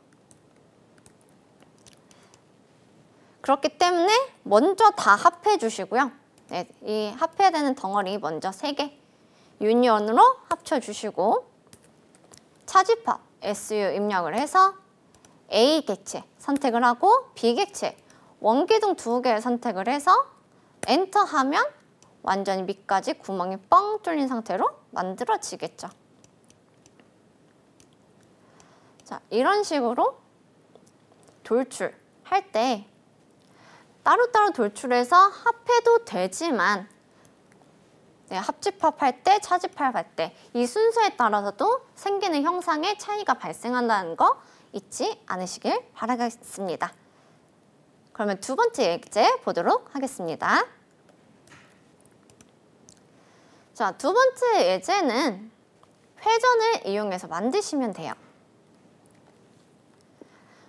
그렇기 때문에 먼저 다 합해 주시고요. 이 합해야 되는 덩어리 먼저 3개 유니온으로 합쳐 주시고 차집합 SU 입력을 해서 A 객체 선택을 하고 B 객체 원기둥 2개를 선택을 해서 엔터 하면 완전히 밑까지 구멍이 뻥 뚫린 상태로 만들어지겠죠. 자, 이런 식으로 돌출할 때 따로따로 돌출해서 합해도 되지만 합집합할 때, 차집합할 때 이 순서에 따라서도 생기는 형상의 차이가 발생한다는 거 잊지 않으시길 바라겠습니다. 그러면 두 번째 예제 보도록 하겠습니다. 자, 두 번째 예제는 회전을 이용해서 만드시면 돼요.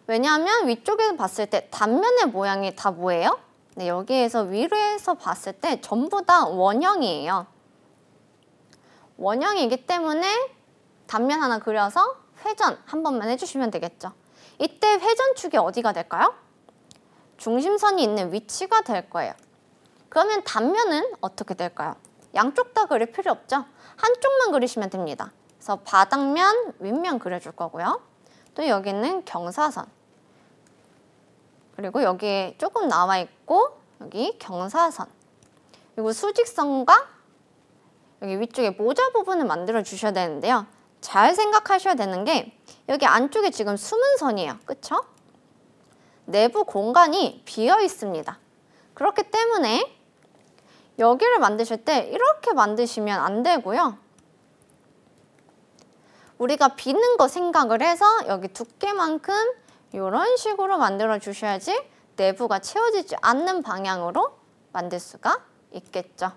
왜냐하면 위쪽에서 봤을 때 단면의 모양이 다 뭐예요? 여기에서 위로에서 봤을 때 전부 다 원형이에요. 원형이기 때문에 단면 하나 그려서 회전 한 번만 해주시면 되겠죠. 이때 회전축이 어디가 될까요? 중심선이 있는 위치가 될 거예요. 그러면 단면은 어떻게 될까요? 양쪽 다 그릴 필요 없죠? 한쪽만 그리시면 됩니다. 그래서 바닥면, 윗면 그려줄 거고요. 또 여기는 경사선. 그리고 여기에 조금 나와 있고 여기 경사선. 그리고 수직선과 여기 위쪽에 모자 부분을 만들어 주셔야 되는데요. 잘 생각하셔야 되는 게 여기 안쪽에 지금 숨은 선이에요. 그쵸? 내부 공간이 비어 있습니다. 그렇기 때문에 여기를 만드실 때 이렇게 만드시면 안 되고요. 우리가 비는 거 생각을 해서 여기 두께만큼 이런 식으로 만들어 주셔야지 내부가 채워지지 않는 방향으로 만들 수가 있겠죠.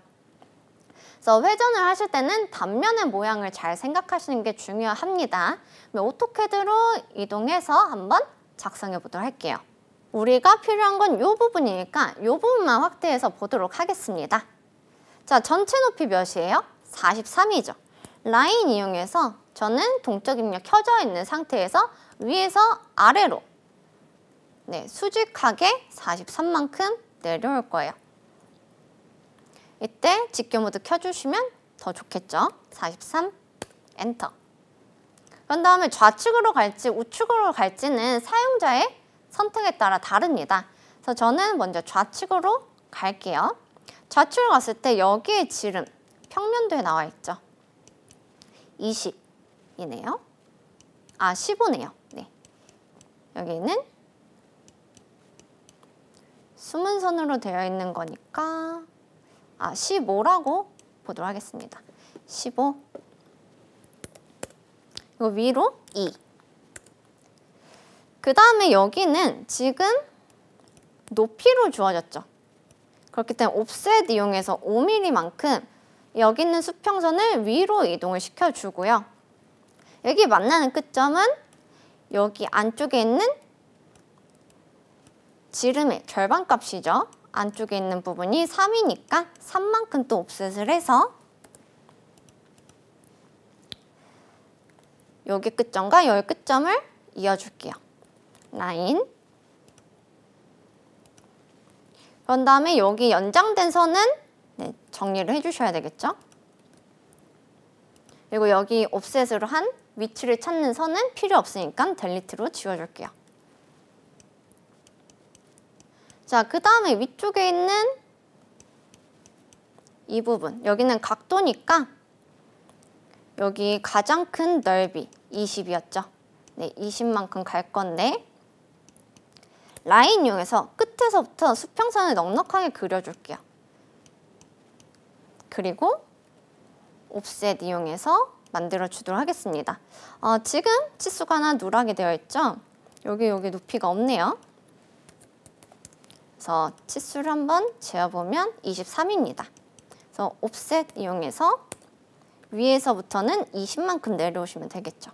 그래서 회전을 하실 때는 단면의 모양을 잘 생각하시는 게 중요합니다. 오토캐드로 이동해서 한번 작성해 보도록 할게요. 우리가 필요한 건 이 부분이니까 이 부분만 확대해서 보도록 하겠습니다. 자, 전체 높이 몇이에요? 43이죠. 라인 이용해서 저는 동적 입력 켜져 있는 상태에서 위에서 아래로 수직하게 43만큼 내려올 거예요. 이때 직교 모드 켜주시면 더 좋겠죠. 43, 엔터. 그런 다음에 좌측으로 갈지 우측으로 갈지는 사용자의 선택에 따라 다릅니다. 그래서 저는 먼저 좌측으로 갈게요. 좌측으로 갔을 때 여기에 지름, 평면도에 나와 있죠. 20이네요. 아, 15네요. 네. 여기는 숨은 선으로 되어 있는 거니까 15라고 보도록 하겠습니다. 15. 이거 위로 2. 그 다음에 여기는 지금 높이로 주어졌죠. 그렇기 때문에 옵셋 이용해서 5mm만큼 여기 있는 수평선을 위로 이동을 시켜주고요. 여기 만나는 끝점은 여기 안쪽에 있는 지름의 절반값이죠. 안쪽에 있는 부분이 3이니까 3만큼 또 옵셋을 해서 여기 끝점과 여기 끝점을 이어줄게요. 라인. 그런 다음에 여기 연장된 선은 정리를 해주셔야 되겠죠. 그리고 여기 옵셋으로 한 위치를 찾는 선은 필요 없으니까 델리트로 지워줄게요. 자, 그 다음에 위쪽에 있는 이 부분, 여기는 각도니까 여기 가장 큰 넓이 20이었죠. 네, 20만큼 갈 건데 라인 이용해서 끝에서부터 수평선을 넉넉하게 그려줄게요. 그리고 옵셋 이용해서 만들어주도록 하겠습니다. 지금 치수가 하나 누락이 되어 있죠? 여기 높이가 없네요. 그래서 치수를 한번 재어보면 23입니다. 그래서 옵셋 이용해서 위에서부터는 20만큼 내려오시면 되겠죠.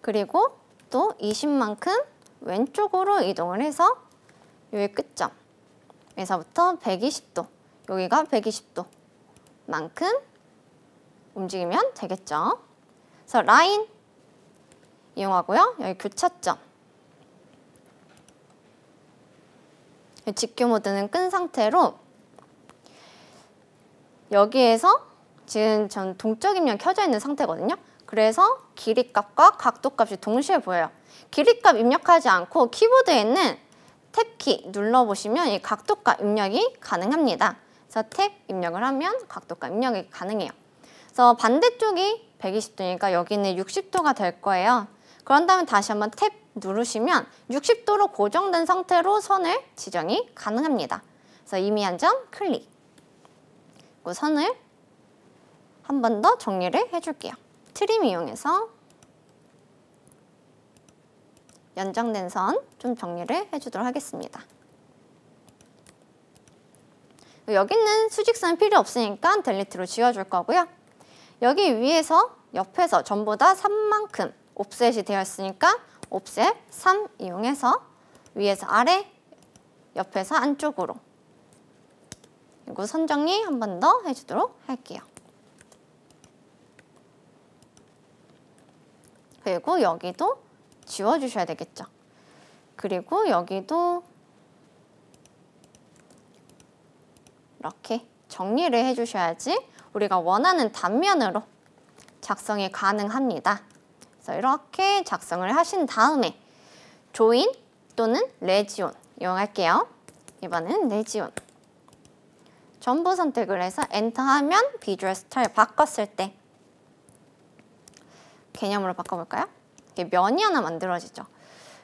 그리고 또 20만큼 왼쪽으로 이동을 해서 여기 끝점에서부터 120도, 여기가 120도만큼 움직이면 되겠죠. 그래서 라인 이용하고요. 여기 교차점. 직교 모드는 끈 상태로 여기에서 지금 전 동적 입력 켜져 있는 상태거든요. 그래서 길이값과 각도값이 동시에 보여요. 길이값 입력하지 않고 키보드에 있는 탭키 눌러보시면 이 각도값 입력이 가능합니다. 그래서 탭 입력을 하면 각도값 입력이 가능해요. 그래서 반대쪽이 120도니까 여기는 60도가 될 거예요. 그런 다음에 다시 한번 탭 누르시면 60도로 고정된 상태로 선을 지정이 가능합니다. 그래서 임의한 점 클릭. 그 선을 한 번 더 정리를 해줄게요. 트림 이용해서 연장된 선 좀 정리를 해주도록 하겠습니다. 여기는 수직선 필요 없으니까 델리트로 지워줄 거고요. 여기 위에서 옆에서 전부 다 3만큼 옵셋이 되어 있으니까 옵셋 3 이용해서 위에서 아래, 옆에서 안쪽으로 그리고 선 정리 한 번 더 해주도록 할게요. 그리고 여기도 지워주셔야 되겠죠. 그리고 여기도 이렇게 정리를 해주셔야지 우리가 원하는 단면으로 작성이 가능합니다. 그래서 이렇게 작성을 하신 다음에 조인 또는 레지온 이용할게요. 이번엔 레지온. 전부 선택을 해서 엔터하면 비주얼 스타일 바꿨을 때 개념으로 바꿔볼까요? 이렇게 면이 하나 만들어지죠.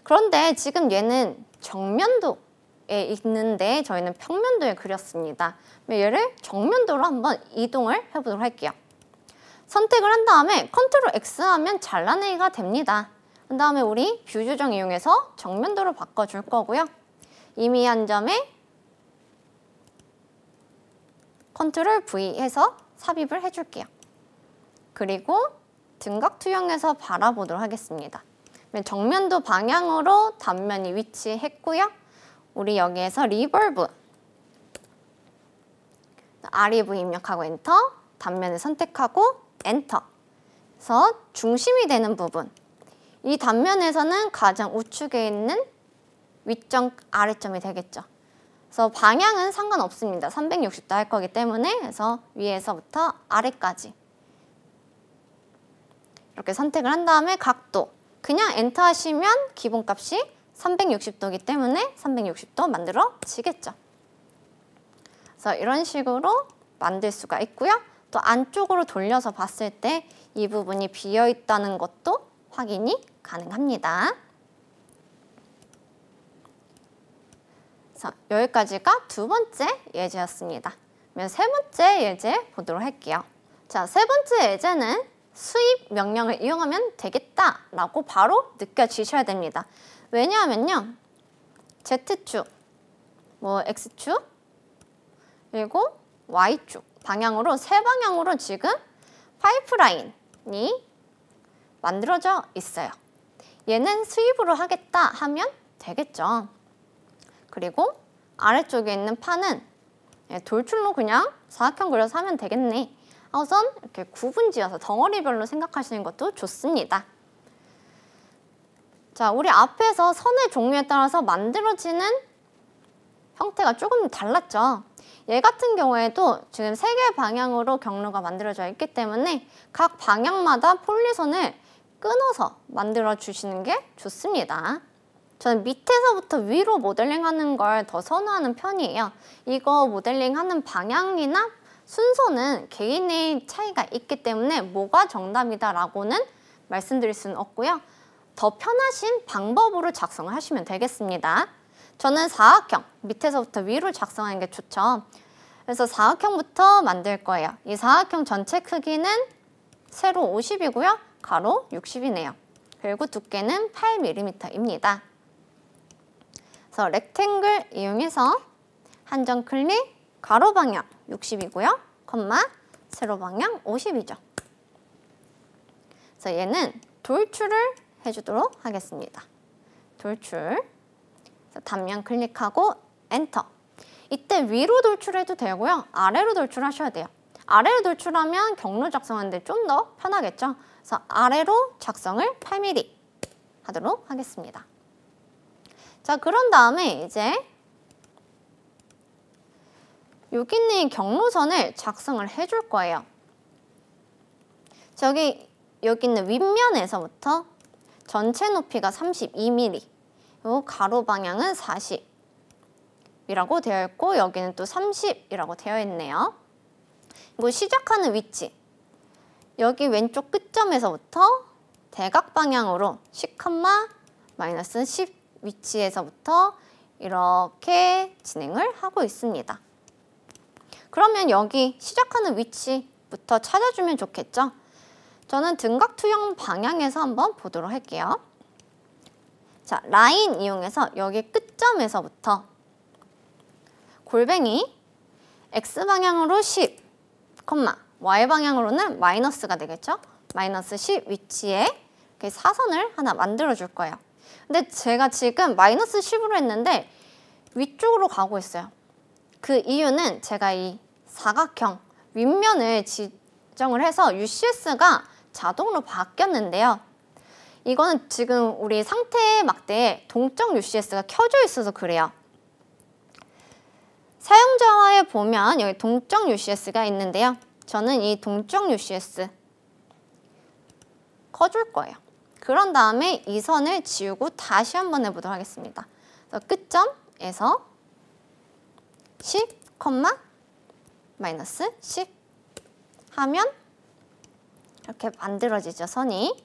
그런데 지금 얘는 정면도에 있는데 저희는 평면도에 그렸습니다. 얘를 정면도로 한번 이동을 해보도록 할게요. 선택을 한 다음에 컨트롤 X 하면 잘라내기가 됩니다. 그 다음에 우리 뷰 조정 이용해서 정면도로 바꿔줄 거고요. 임의한 점에 컨트롤 V 해서 삽입을 해줄게요. 그리고 등각 투영해서 바라보도록 하겠습니다. 정면도 방향으로 단면이 위치했고요. 우리 여기에서 리볼브 REV 입력하고 엔터, 단면을 선택하고 엔터. 그래서 중심이 되는 부분. 이 단면에서는 가장 우측에 있는 위점, 아래점이 되겠죠. 그래서 방향은 상관없습니다. 360도 할 거기 때문에 그래서 위에서부터 아래까지 이렇게 선택을 한 다음에 각도. 그냥 엔터 하시면 기본값이 360도이기 때문에 360도 만들어지겠죠. 그래서 이런 식으로 만들 수가 있고요. 또 안쪽으로 돌려서 봤을 때 이 부분이 비어 있다는 것도 확인이 가능합니다. 자, 여기까지가 두 번째 예제였습니다. 그러면 세 번째 예제 보도록 할게요. 자, 세 번째 예제는 수입 명령을 이용하면 되겠다라고 바로 느껴지셔야 됩니다. 왜냐하면요. Z축, X축, 그리고 Y축 방향으로 세 방향으로 지금 파이프라인이 만들어져 있어요. 얘는 수입으로 하겠다 하면 되겠죠. 그리고 아래쪽에 있는 판은 돌출로 그냥 사각형 그려서 하면 되겠네. 우선 이렇게 구분 지어서 덩어리별로 생각하시는 것도 좋습니다. 자, 우리 앞에서 선의 종류에 따라서 만들어지는 형태가 조금 달랐죠. 얘 같은 경우에도 지금 세 개의 방향으로 경로가 만들어져 있기 때문에 각 방향마다 폴리선을 끊어서 만들어 주시는 게 좋습니다. 저는 밑에서부터 위로 모델링하는 걸 더 선호하는 편이에요. 이거 모델링하는 방향이나 순서는 개인의 차이가 있기 때문에 뭐가 정답이다라고는 말씀드릴 수는 없고요. 더 편하신 방법으로 작성을 하시면 되겠습니다. 저는 사각형, 밑에서부터 위로 작성하는 게 좋죠. 그래서 사각형부터 만들 거예요. 이 사각형 전체 크기는 세로 50이고요. 가로 60이네요. 그리고 두께는 8mm입니다. 그래서 렉탱글 이용해서 한정 클릭, 가로 방향 60이고요. 콤마, 세로 방향 50이죠. 그래서 얘는 돌출을 해주도록 하겠습니다. 돌출. 단면 클릭하고 엔터. 이때 위로 돌출해도 되고요. 아래로 돌출하셔야 돼요. 아래로 돌출하면 경로 작성하는데 좀 더 편하겠죠. 그래서 아래로 작성을 8mm 하도록 하겠습니다. 자, 그런 다음에 이제 여기 있는 경로선을 작성을 해줄 거예요. 여기 있는 윗면에서부터 전체 높이가 32mm, 그리고 가로 방향은 40이라고 되어 있고 여기는 또 30이라고 되어 있네요. 그리고 시작하는 위치, 여기 왼쪽 끝점에서부터 대각 방향으로 10,-10 위치에서부터 이렇게 진행을 하고 있습니다. 그러면 여기 시작하는 위치부터 찾아주면 좋겠죠? 저는 등각투영 방향에서 한번 보도록 할게요. 자, 라인 이용해서 여기 끝점에서부터 골뱅이 X방향으로 10, Y방향으로는 마이너스가 되겠죠? 마이너스 10 위치에 이렇게 사선을 하나 만들어 줄 거예요. 근데 제가 지금 마이너스 10으로 했는데 위쪽으로 가고 있어요. 그 이유는 제가 이 사각형 윗면을 지정을 해서 UCS가 자동으로 바뀌었는데요. 이거는 지금 우리 상태 막대에 동적 UCS가 켜져 있어서 그래요. 사용자화에 보면 여기 동적 UCS가 있는데요. 저는 이 동적 UCS 꺼줄 거예요. 그런 다음에 이 선을 지우고 다시 한번 해보도록 하겠습니다. 그래서 끝점에서 10, 마이너스 10 하면 이렇게 만들어지죠, 선이.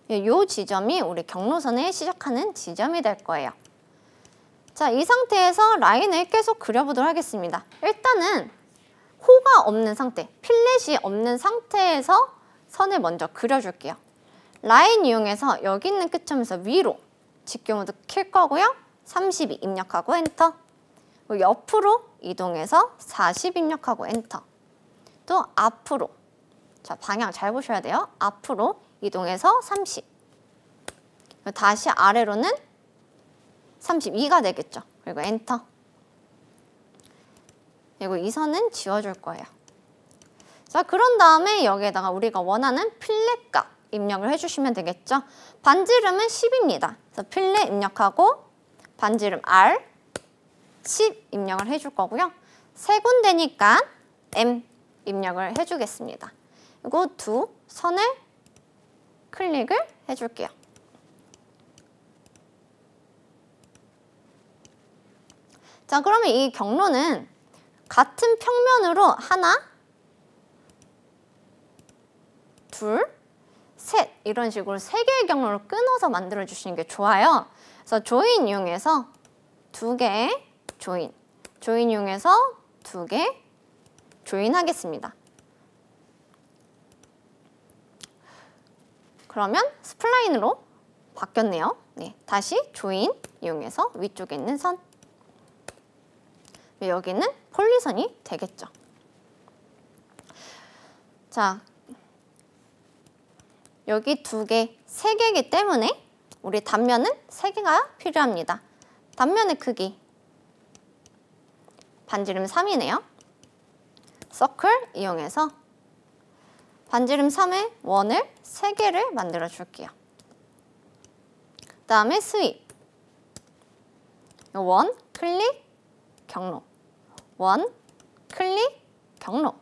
이 지점이 우리 경로선의 시작하는 지점이 될 거예요. 자, 이 상태에서 라인을 계속 그려보도록 하겠습니다. 일단은 호가 없는 상태, 필렛이 없는 상태에서 선을 먼저 그려줄게요. 라인 이용해서 여기 있는 끝점에서 위로 직교 모드 킬 거고요. 32 입력하고 엔터. 그리고 옆으로 이동해서 40 입력하고 엔터. 또 앞으로. 자, 방향 잘 보셔야 돼요. 앞으로 이동해서 30. 다시 아래로는 32가 되겠죠. 그리고 엔터. 그리고 이 선은 지워줄 거예요. 자, 그런 다음에 여기에다가 우리가 원하는 필렛 값 입력을 해주시면 되겠죠. 반지름은 10입니다. 그래서 필렛 입력하고 반지름 R 10 입력을 해줄 거고요. 세 군데니까 M 입력을 해주겠습니다. 그리고 두 선을 클릭을 해줄게요. 자, 그러면 이 경로는 같은 평면으로 하나, 둘, 셋 이런 식으로 세 개의 경로를 끊어서 만들어 주시는 게 좋아요. 그래서 조인 이용해서 두 개 조인, 조인 이용해서 두 개 조인 하겠습니다. 그러면 스플라인으로 바뀌었네요. 네, 다시 조인 이용해서 위쪽에 있는 선. 여기는 폴리선이 되겠죠. 자, 여기 2개, 3개이기 때문에 우리 단면은 3개가 필요합니다. 단면의 크기 반지름 3이네요. 서클 이용해서 반지름 3의 원을 3개를 만들어 줄게요. 그 다음에 스윕. 원, 클릭, 경로. 원, 클릭, 경로.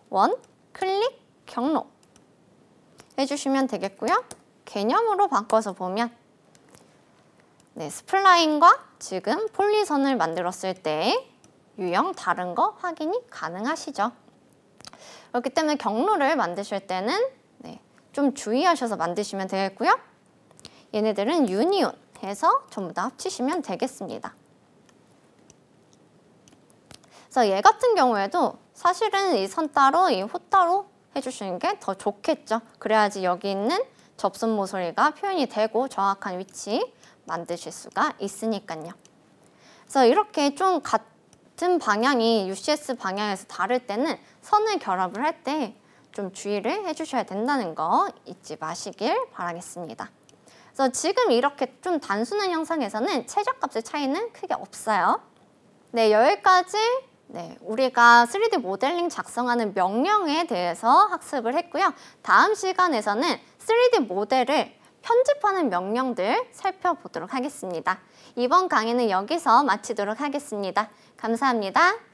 원, 클릭, 경로. 해주시면 되겠고요. 개념으로 바꿔서 보면 네, 스플라인과 지금 폴리선을 만들었을 때 유형 다른 거 확인이 가능하시죠. 그렇기 때문에 경로를 만드실 때는 네, 좀 주의하셔서 만드시면 되겠고요. 얘네들은 유니온 해서 전부 다 합치시면 되겠습니다. 그래서 얘 같은 경우에도 사실은 이 선 따로, 이 호 따로 해주시는 게 더 좋겠죠. 그래야지 여기 있는 접선 모서리가 표현이 되고 정확한 위치 만드실 수가 있으니까요. 그래서 이렇게 좀 같은 방향이 UCS 방향에서 다를 때는 선을 결합을 할 때 좀 주의를 해주셔야 된다는 거 잊지 마시길 바라겠습니다. 그래서 지금 이렇게 좀 단순한 형상에서는 최저값의 차이는 크게 없어요. 네, 여기까지 우리가 3D 모델링 작성하는 명령에 대해서 학습을 했고요. 다음 시간에서는 3D 모델을 편집하는 명령들 살펴보도록 하겠습니다. 이번 강의는 여기서 마치도록 하겠습니다. 감사합니다.